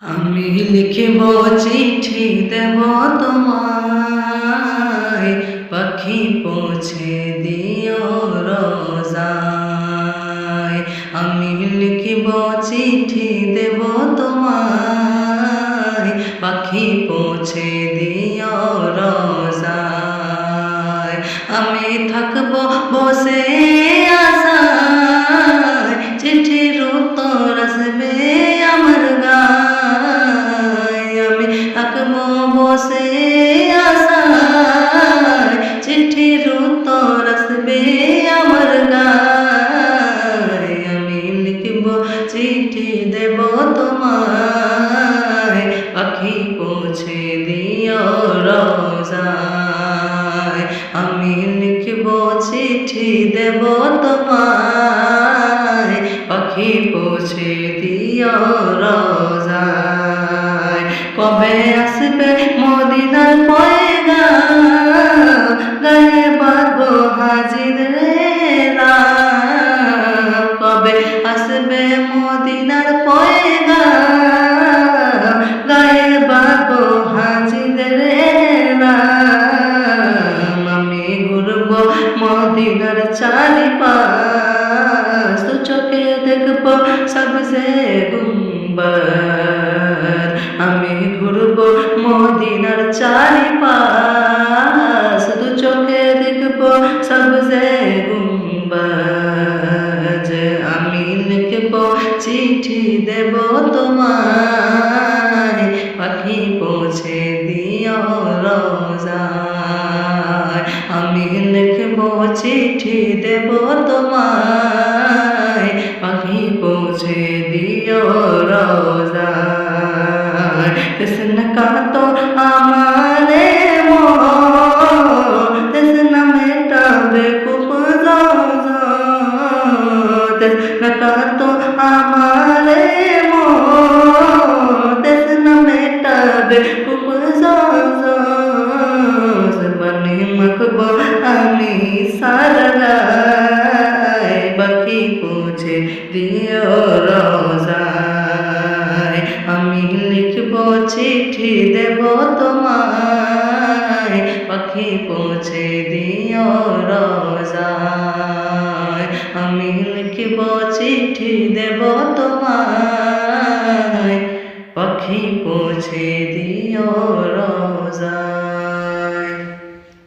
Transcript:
আমি লিখিব চিঠি দেব তোমায়, পাখি পৌঁছে দিও রোজায়। আমি লিখিব চিঠি দেব তোমায়, পাখি পৌঁছে দিও রোজায়। আমি থাকব বসে আশায়, চিঠির উত্তর আসবে আমার গায়। আমি থাকব বসে আশায়, চিঠির উত্তর আসবে আমার গায়। আমি লিখব চিঠি দেব তোমায়, পাখি পৌঁছে দিও রোজায়। আমি লিখব চিঠি দেব তোমায়, পাখি পৌঁছে দিও রোজায়। কবে আসবে মদিনার পয়গাম, গায়ে বাঁধবো হাজিরের নাম। কবে আসবে মদিনার পয়গাম, গায়ে বাঁধবো হাজিরের নাম। আমি ঘুরবো মদিনার চারিপাশ, দু চোখে দেখবো সবসে গুম্বদ। আমি ঘুরবো মদিনার চারিপাশ, দু চোখে দেখবো সবসে গুম্বদ। আমি লিখবো চিঠি দেব তোমায়, পাখি পৌঁছে দিও রোজায়। আমি লিখবো চিঠি দেব তোমায়, পাখি পৌঁছে দিও রোজায়। তৃষ্ণা কাতো আমারে মন, তৃষ্ণা মেটাবে খুব তৃষ্ণা কাতো আমারে মন, তৃষ্ণা মেটাবে খুব পানি মাখবো আমি সারা গায়, পাখি পৌঁছে দিও রোজায়। আমি লিখবো চিঠি দেব তোমায়, পাখি পৌঁছে দিও রোজায়। আমি লিখবো চিঠি দেব তোমায়, পাখি পৌঁছে দিও রোজায়।